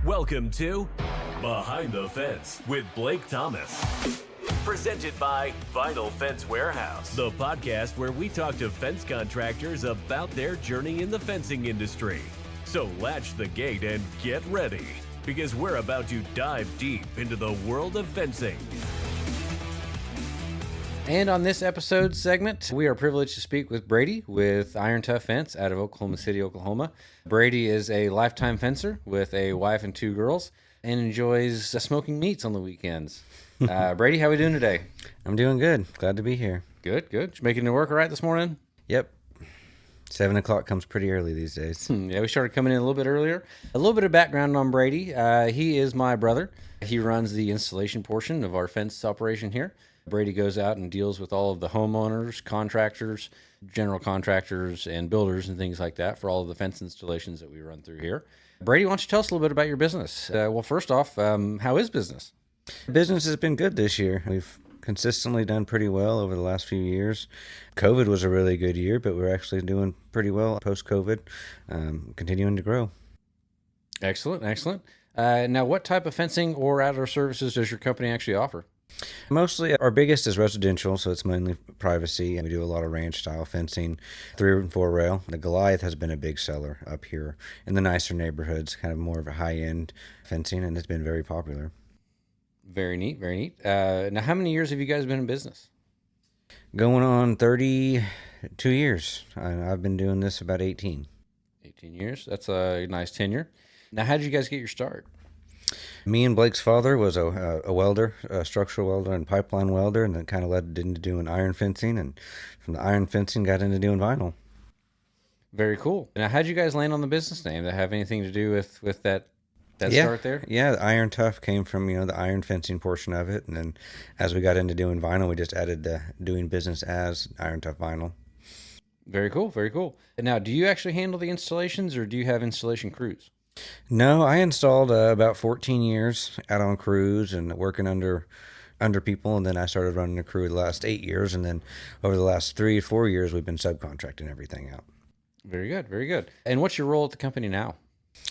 Welcome to Behind the Fence with Blake Thomas. Presented by Vinyl Fence Warehouse, the podcast where we talk to fence contractors about their journey in the fencing industry. So latch the gate and get ready, because we're about to dive deep into the world of fencing. And on this episode segment, we are privileged to speak with Brady with Iron Tough Fence out of Oklahoma City, Oklahoma. Brady is a lifetime fencer with a wife and 2 girls and enjoys smoking meats on the weekends. Brady, how are we doing today? I'm doing good. Glad to be here. Good. You making it work all right this morning? Yep. 7 o'clock comes pretty early these days. Yeah, we started coming in a little bit earlier. A little bit of background on Brady. He is my brother. He runs the installation portion of our fence operation here. Brady goes out and deals with all of the homeowners, contractors, general contractors, and builders and things like that for all of the fence installations that we run through here. Brady, why don't you tell us a little bit about your business? Well, first off, how is business? Business has been good this year. We've consistently done pretty well over the last few years. COVID was a really good year, but we're actually doing pretty well post-COVID, continuing to grow. Excellent. Now, what type of fencing or outdoor services does your company actually offer? Mostly our biggest is residential, so it's mainly privacy. We do a lot of ranch-style fencing, 3 and 4 rail. The Goliath has been a big seller up here in the nicer neighborhoods, kind of more of a high-end fencing, and it's been very popular. Very neat. Now, how many years have you guys been in business? Going on 32 years. I've been doing this about 18. 18 years. That's a nice tenure. Now, how did you guys get your start? Me and Blake's father was a welder, a structural welder and pipeline welder, and then kind of led into doing iron fencing, and from the iron fencing got into doing vinyl. Very cool. Now, how did you guys land on the business name? That have anything to do with that start there? Yeah, the Iron Tough came from, the iron fencing portion of it, and then as we got into doing vinyl, we just added the doing business as Iron Tough Vinyl. Very cool. And now, do you actually handle the installations, or do you have installation crews? No, I installed about 14 years out on crews and working under people, and then I started running a crew the last 8 years, and then over the last 3-4 years, we've been subcontracting everything out. Very good. And what's your role at the company now?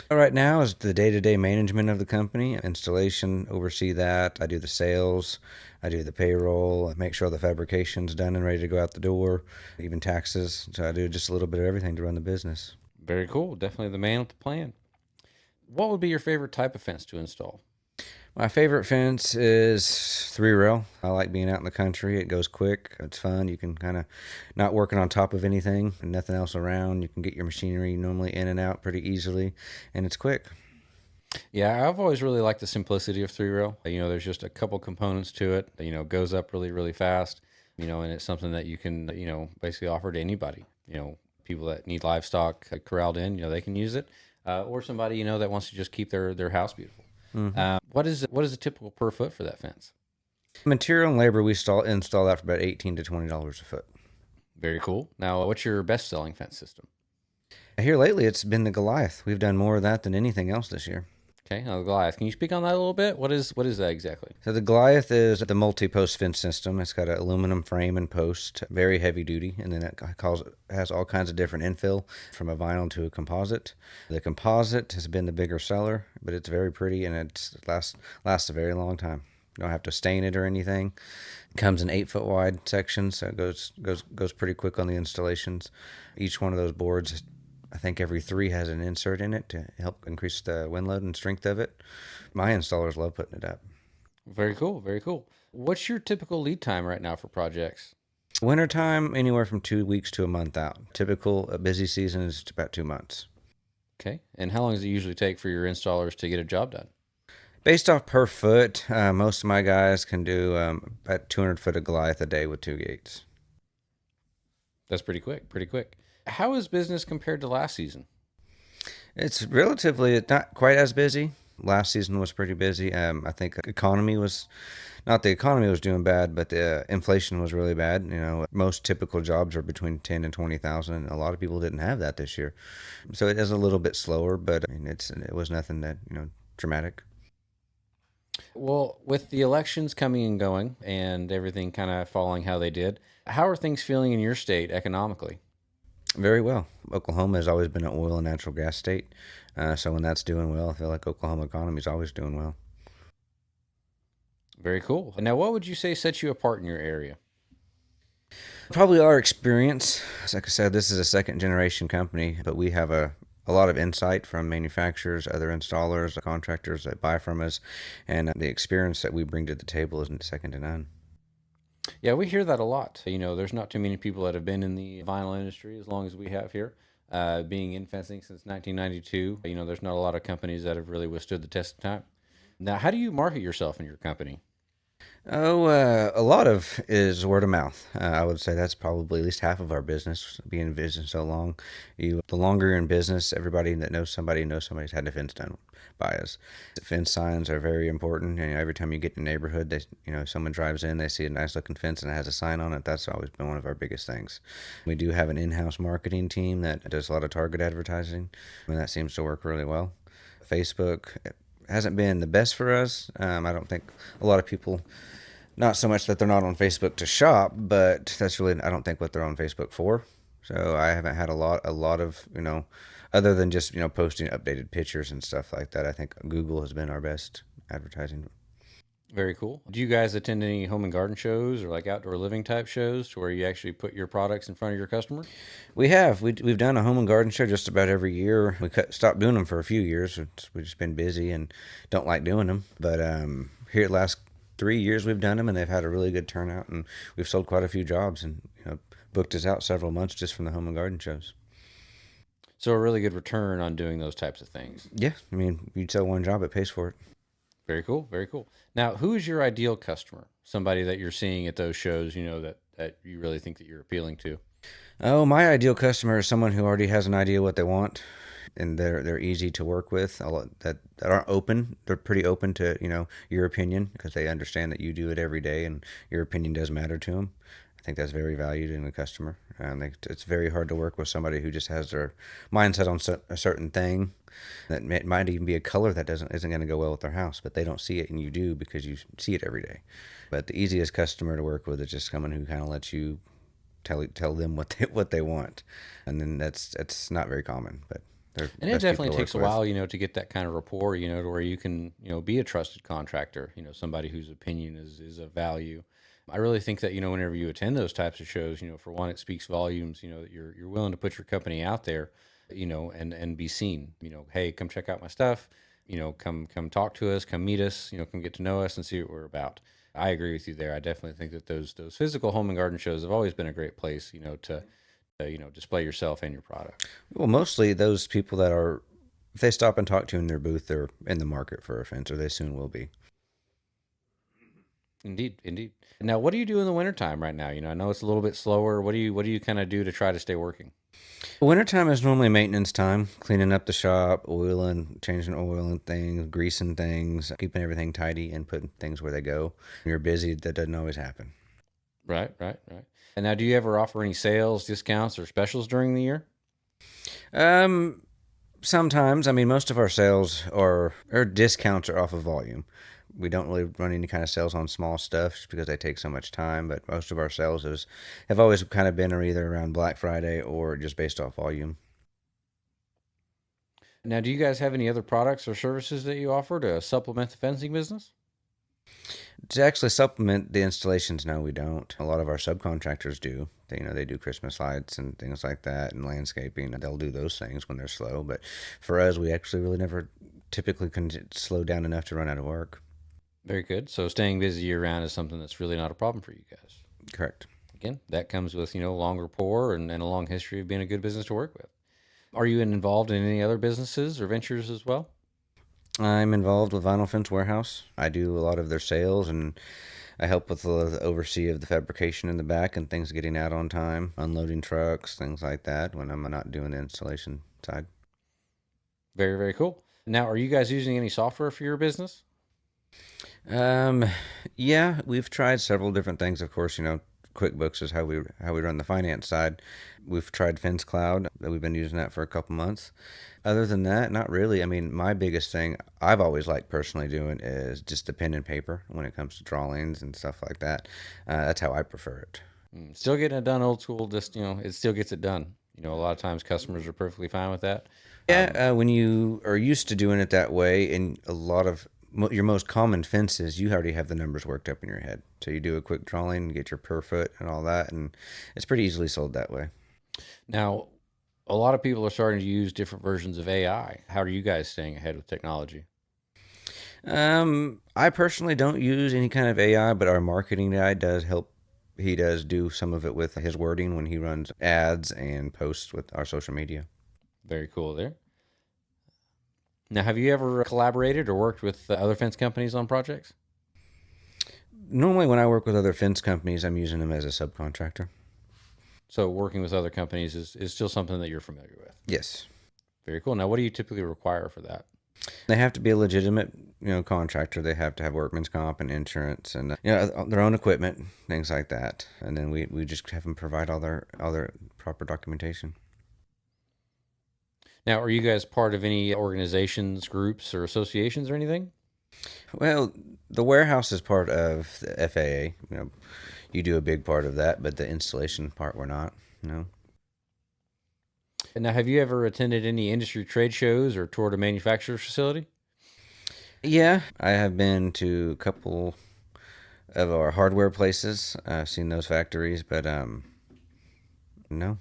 Right now is the day-to-day management of the company, installation, oversee that. I do the sales, I do the payroll, make sure the fabrication's done and ready to go out the door, even taxes. So I do just a little bit of everything to run the business. Very cool. Definitely the man with the plan. What would be your favorite type of fence to install? My favorite fence is 3 rail. I like being out in the country. It goes quick. It's fun. You can kind of not working on top of anything and nothing else around. You can get your machinery normally in and out pretty easily, and it's quick. Yeah, I've always really liked the simplicity of 3 rail. There's just a couple components to it. Goes up really fast. And it's something that you can basically offer to anybody. People that need livestock corralled in. They can use it. Or somebody, that wants to just keep their house beautiful. Mm-hmm. What is a typical per foot for that fence? Material and labor, we install that for about $18 to $20 a foot. Very cool. Now, what's your best-selling fence system? Here lately, it's been the Goliath. We've done more of that than anything else this year. Okay, now the Goliath. Can you speak on that a little bit? What is that exactly? So the Goliath is the multi-post fence system. It's got an aluminum frame and post, very heavy duty, and then it has all kinds of different infill from a vinyl to a composite. The composite has been the bigger seller, but it's very pretty and it lasts a very long time. You don't have to stain it or anything. It comes in 8-foot wide sections, so it goes pretty quick on the installations. Each one of those boards, I think every 3 has an insert in it to help increase the wind load and strength of it. My installers love putting it up. Very cool. What's your typical lead time right now for projects? Wintertime, anywhere from 2 weeks to a month out. Typical busy season is about 2 months. Okay. And how long does it usually take for your installers to get a job done? Based off per foot, most of my guys can do about 200 foot of Goliath a day with 2 gates. That's pretty quick. How is business compared to last season? It's relatively not quite as busy. Last season was pretty busy. I think the economy was doing bad, but the inflation was really bad. Most typical jobs are between 10 and 20,000, and a lot of people didn't have that this year. So it is a little bit slower, but it was nothing that dramatic. Well, with the elections coming and going and everything kind of falling how they did, how are things feeling in your state economically? Very well. Oklahoma has always been an oil and natural gas state. So when that's doing well, I feel like Oklahoma economy is always doing well. Very cool. Now, what would you say sets you apart in your area? Probably our experience. Like I said, this is a second generation company, but we have a lot of insight from manufacturers, other installers, contractors that buy from us, and the experience that we bring to the table isn't second to none. Yeah, we hear that a lot. There's not too many people that have been in the vinyl industry as long as we have here. Being in fencing since 1992, there's not a lot of companies that have really withstood the test of time. Now, how do you market yourself and your company? Oh, a lot of is word of mouth. I would say that's probably at least half of our business. Being in business so long, the longer you're in business, everybody that knows somebody's had a fence done by us. The fence signs are very important. And every time you get in a neighborhood, someone drives in, they see a nice looking fence and it has a sign on it. That's always been one of our biggest things. We do have an in-house marketing team that does a lot of target advertising, and that seems to work really well. Facebook hasn't been the best for us. I don't think a lot of people, not so much that they're not on Facebook to shop, but that's really, I don't think, what they're on Facebook for. So I haven't had a lot of, other than just, posting updated pictures and stuff like that. I think Google has been our best advertising. Very cool. Do you guys attend any home and garden shows or like outdoor living type shows to where you actually put your products in front of your customers? We have. We've done a home and garden show just about every year. We stopped doing them for a few years. We've just been busy and don't like doing them. But here the last 3 years we've done them, and they've had a really good turnout, and we've sold quite a few jobs, and booked us out several months just from the home and garden shows. So a really good return on doing those types of things. Yeah, I mean, you'd sell one job, it pays for it. Very cool. Very cool. Now, who is your ideal customer? Somebody that you're seeing at those shows, that you really think that you're appealing to? Oh, my ideal customer is someone who already has an idea what they want, and they're easy to work with. A lot that aren't open. They're pretty open to your opinion, because they understand that you do it every day, and your opinion does matter to them. I think that's very valued in a customer. It's very hard to work with somebody who just has their mindset on a certain thing that might even be a color that isn't going to go well with their house, but they don't see it and you do because you see it every day. But the easiest customer to work with is just someone who kind of lets you tell them what they want, and then that's not very common, but And it definitely takes a while, to get that kind of rapport, to where you can, be a trusted contractor, somebody whose opinion is of value. I really think that, whenever you attend those types of shows, for one, it speaks volumes, that you're willing to put your company out there, and be seen, hey, come check out my stuff, come talk to us, come meet us, come get to know us and see what we're about. I agree with you there. I definitely think that those physical home and garden shows have always been a great place, to display yourself and your product. Well, mostly those people that are, if they stop and talk to you in their booth, they're in the market for a fence, or they soon will be. Indeed, indeed. Now, what do you do in the wintertime right now? I know it's a little bit slower. What do you kind of do to try to stay working? Wintertime is normally maintenance time, cleaning up the shop, oiling, changing oil and things, greasing things, keeping everything tidy, and putting things where they go. When you're busy, that doesn't always happen. Right. And now, do you ever offer any sales, discounts, or specials during the year? Sometimes. I mean, most of our sales or discounts are off of volume. We don't really run any kind of sales on small stuff just because they take so much time, but most of our sales have always kind of been either around Black Friday or just based off volume. Now, do you guys have any other products or services that you offer to supplement the fencing business? To actually supplement the installations, no, we don't. A lot of our subcontractors do. They do Christmas lights and things like that, and landscaping. They'll do those things when they're slow. But for us, we actually really never typically can slow down enough to run out of work. Very good. So staying busy year round is something that's really not a problem for you guys. Correct. Again, that comes with, long rapport and a long history of being a good business to work with. Are you involved in any other businesses or ventures as well? I'm involved with Vinyl Fence Warehouse. I do a lot of their sales, and I help with the oversee of the fabrication in the back and things getting out on time, unloading trucks, things like that when I'm not doing the installation side. Very, very cool. Now, are you guys using any software for your business? Yeah, we've tried several different things. Of course, QuickBooks is how we run the finance side. We've tried Fence Cloud. We've been using that for a couple months. Other than that, not really. I mean, my biggest thing I've always liked personally doing is just the pen and paper when it comes to drawings and stuff like that. That's how I prefer it. Still getting it done old school. Just it still gets it done. A lot of times customers are perfectly fine with that. Yeah, when you are used to doing it that way, and a lot of your most common fences, you already have the numbers worked up in your head. So you do a quick drawing, get your per foot and all that, and it's pretty easily sold that way. Now, a lot of people are starting to use different versions of AI. How are you guys staying ahead with technology? I personally don't use any kind of AI, but our marketing guy does help. He does do some of it with his wording when he runs ads and posts with our social media. Very cool there. Now, have you ever collaborated or worked with other fence companies on projects? Normally, when I work with other fence companies, I'm using them as a subcontractor. So working with other companies is still something that you're familiar with. Yes. Very cool. Now, what do you typically require for that? They have to be a legitimate, contractor. They have to have workman's comp and insurance and their own equipment, things like that. And then we just have them provide all their proper documentation. Now, are you guys part of any organizations, groups, or associations or anything? Well, the warehouse is part of the FAA. You do a big part of that, but the installation part we're not. No. And now, have you ever attended any industry trade shows or toured a manufacturer's facility? Yeah, I have been to a couple of our hardware places. I've seen those factories, but no.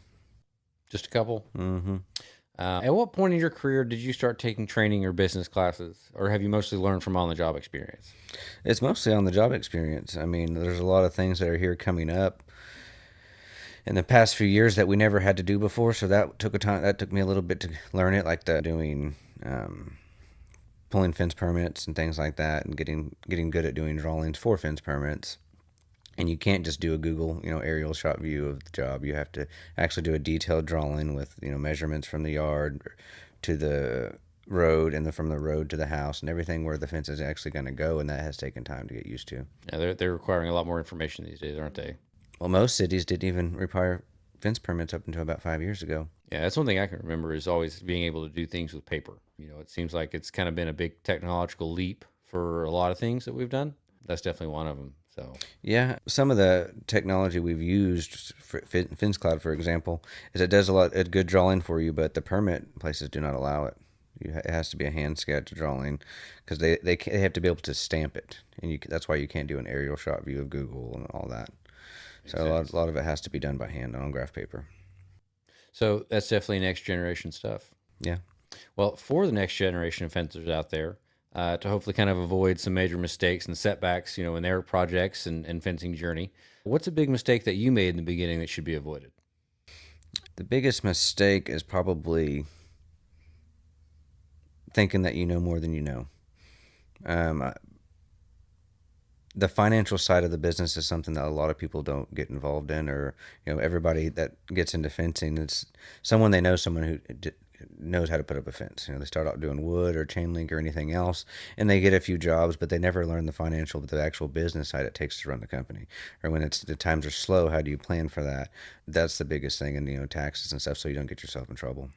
Just a couple? Mm-hmm. At what point in your career did you start taking training or business classes, or have you mostly learned from on-the-job experience? It's mostly on the job experience. I mean, there's a lot of things that are here coming up in the past few years that we never had to do before. So that took me a little bit to learn it, like doing pulling fence permits and things like that, and getting good at doing drawings for fence permits. And you can't just do a Google, aerial shot view of the job. You have to actually do a detailed drawing with, measurements from the yard to the road, and from the road to the house, and everything where the fence is actually going to go. And that has taken time to get used to. Yeah, they're requiring a lot more information these days, aren't they? Well, most cities didn't even require fence permits up until about 5 years ago. Yeah, that's one thing I can remember is always being able to do things with paper. It seems like it's kind of been a big technological leap for a lot of things that we've done. That's definitely one of them. So yeah, some of the technology we've used for Fence Cloud, for example, is it does a good drawing for you, but the permit places do not allow it. It has to be a hand sketch drawing because they have to be able to stamp it, and that's why you can't do an aerial shot view of Google and all that. So a lot of it has to be done by hand on graph paper. So that's definitely next generation stuff. Yeah. Well, for the next generation of fencers out there, to hopefully kind of avoid some major mistakes and setbacks, in their projects and fencing journey, what's a big mistake that you made in the beginning that should be avoided? The biggest mistake is probably thinking that you know more than you know. The financial side of the business is something that a lot of people don't get involved in, or everybody that gets into fencing, it's someone they know, someone who knows how to put up a fence. They start out doing wood or chain link or anything else, and they get a few jobs, but they never learn the actual business side it takes to run the company. Or when the times are slow, how do you plan for that? That's the biggest thing, and taxes and stuff, so you don't get yourself in trouble.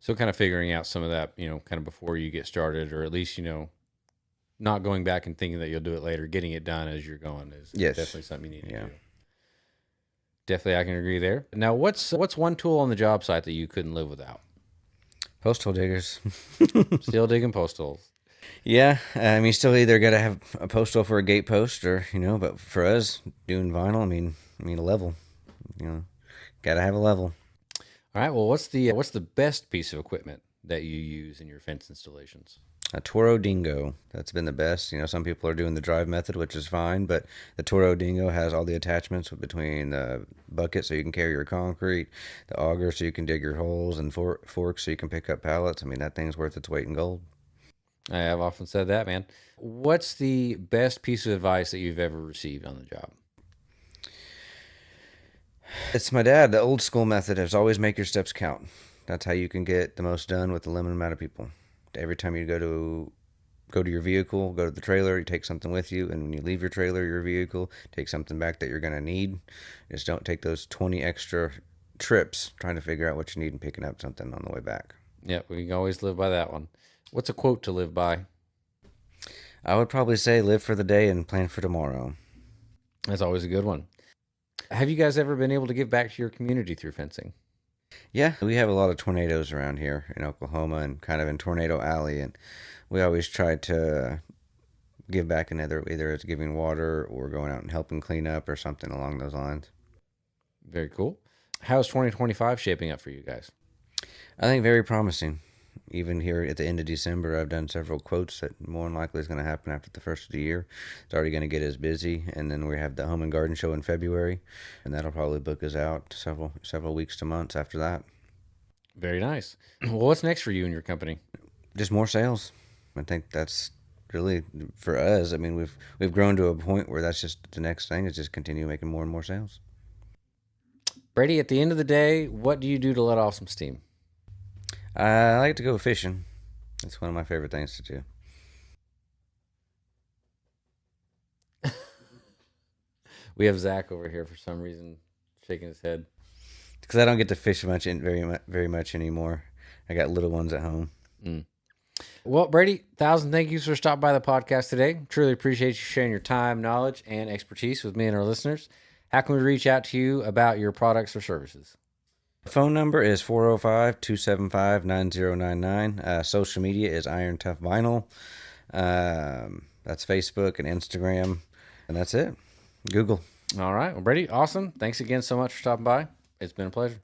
So kind of figuring out some of that, kind of before you get started, or at least, not going back and thinking that you'll do it later, getting it done as you're going is definitely something you need to do. Definitely, I can agree there. Now, what's one tool on the job site that you couldn't live without? Postal diggers. Still digging postals. Yeah, I mean, still either got to have a postal for a gate post, or but for us doing vinyl, I mean a level. Got to have a level. All right. Well, what's the best piece of equipment that you use in your fence installations? A Toro Dingo. That's been the best. Some people are doing the drive method, which is fine, but the Toro Dingo has all the attachments between the bucket so you can carry your concrete, the auger so you can dig your holes, and forks so you can pick up pallets. I mean, that thing's worth its weight in gold. I have often said that, man. What's the best piece of advice that you've ever received on the job? It's my dad. The old school method is always make your steps count. That's how you can get the most done with the limited amount of people. Every time you go to your vehicle, go to the trailer, you take something with you, and when you leave your trailer, your vehicle, take something back that you're going to need. Just don't take those 20 extra trips trying to figure out what you need and picking up something on the way back. Yeah, we can always live by that one. What's a quote to live by? I would probably say live for the day and plan for tomorrow. That's always a good one. Have you guys ever been able to give back to your community through fencing? Yeah, we have a lot of tornadoes around here in Oklahoma and kind of in Tornado Alley, and we always try to give back another, either it's giving water or going out and helping clean up or something along those lines. Very cool. How's 2025 shaping up for you guys? I think very promising. Even here at the end of December, I've done several quotes that more than likely is going to happen after the first of the year. It's already going to get us busy, and then we have the Home and Garden Show in February, and that'll probably book us out several weeks to months after that. Very nice. Well, what's next for you and your company? Just more sales. I think that's really for us. I mean, we've grown to a point where that's just the next thing is just continue making more and more sales. Brady, at the end of the day, what do you do to let off some steam? I like to go fishing. It's one of my favorite things to do. We have Zach over here for some reason shaking his head. Because I don't get to fish very much anymore. I got little ones at home. Well, Brady, 1,000 thank yous for stopping by the podcast today. Truly appreciate you sharing your time, knowledge, and expertise with me and our listeners. How can we reach out to you about your products or services? Phone number is 405-275-9099. Social media is Iron Tough Vinyl. That's Facebook and Instagram. And that's it. Google. All right. Well, Brady, awesome. Thanks again so much for stopping by. It's been a pleasure.